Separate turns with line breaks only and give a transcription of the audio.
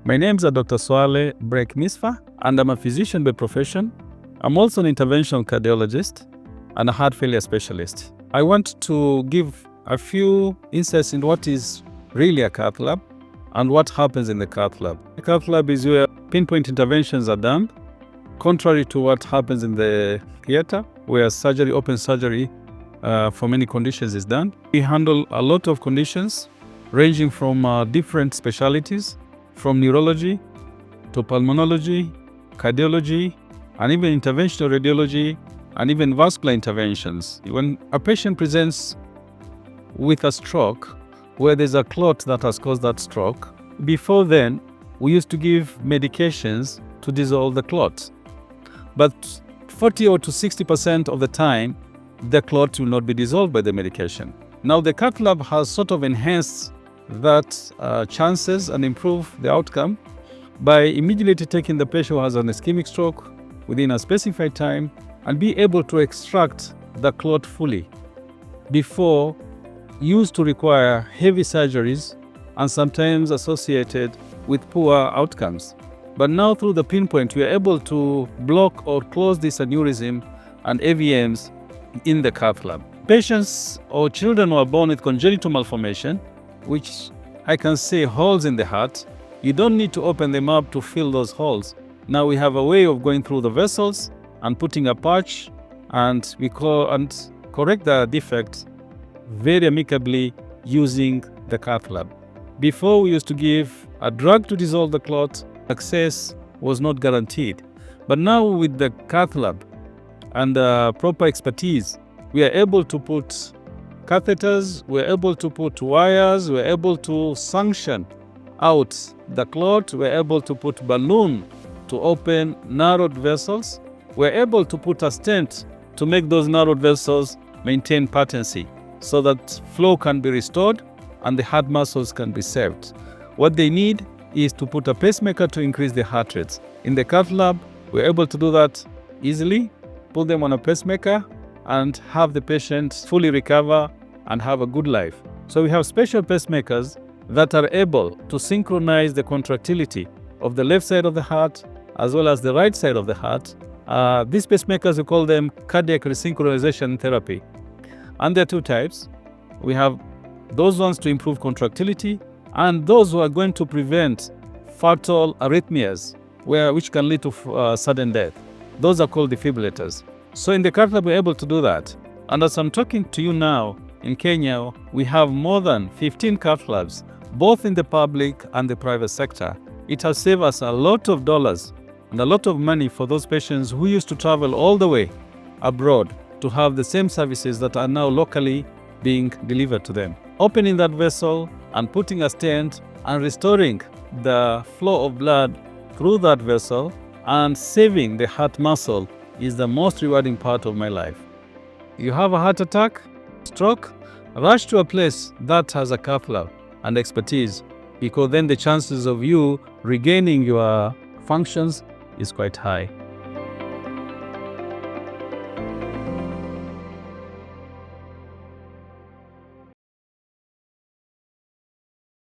My name is Dr. Swaleh Misfa, and I'm a physician by profession. I'm also an interventional cardiologist and a heart failure specialist. I want to give a few insights in what is really a Cath Lab and what happens in the Cath Lab. The Cath Lab is where pinpoint interventions are done, contrary to what happens in the theater, where surgery, open surgery for many conditions is done. We handle a lot of conditions ranging from different specialties, from neurology to pulmonology, cardiology, and even interventional radiology, and even vascular interventions. When a patient presents with a stroke, where there's a clot that has caused that stroke, before then, we used to give medications to dissolve the clot. But 40 or to 60% of the time, the clot will not be dissolved by the medication. Now, the Cath Lab has sort of enhanced that chances and improve the outcome by immediately taking the patient who has an ischemic stroke within a specified time and be able to extract the clot fully. Before, used to require heavy surgeries and sometimes associated with poor outcomes. But now through the pinpoint, we are able to block or close this aneurysm and AVMs in the Cath Lab. Patients or children who are born with congenital malformation, which I can say holes in the heart, you don't need to open them up to fill those holes. Now we have a way of going through the vessels and putting a patch, and we correct the defect very amicably using the Cath Lab. Before, we used to give a drug to dissolve the clot. Success was not guaranteed. But now with the Cath Lab and proper expertise, we are able to put catheters, we're able to put wires, we're able to sanction out the clot, we're able to put balloon to open narrowed vessels, we're able to put a stent to make those narrowed vessels maintain patency so that flow can be restored and the heart muscles can be saved. What they need is to put a pacemaker to increase the heart rates. In the Cath Lab, we're able to do that easily, put them on a pacemaker and have the patient fully recover and have a good life. So we have special pacemakers that are able to synchronize the contractility of the left side of the heart as well as the right side of the heart. These pacemakers, we call them cardiac resynchronization therapy. And there are two types. We have those ones to improve contractility and those who are going to prevent fatal arrhythmias, which can lead to sudden death. Those are called defibrillators. So in the Cath Lab, we're able to do that. And as I'm talking to you now, in Kenya, we have more than 15 Cath Labs, both in the public and the private sector. It has saved us a lot of dollars and a lot of money for those patients who used to travel all the way abroad to have the same services that are now locally being delivered to them. Opening that vessel and putting a stent and restoring the flow of blood through that vessel and saving the heart muscle is the most rewarding part of my life. You have a heart attack, stroke, rush to a place that has a Cath Lab and expertise, because then the chances of you regaining your functions is quite high.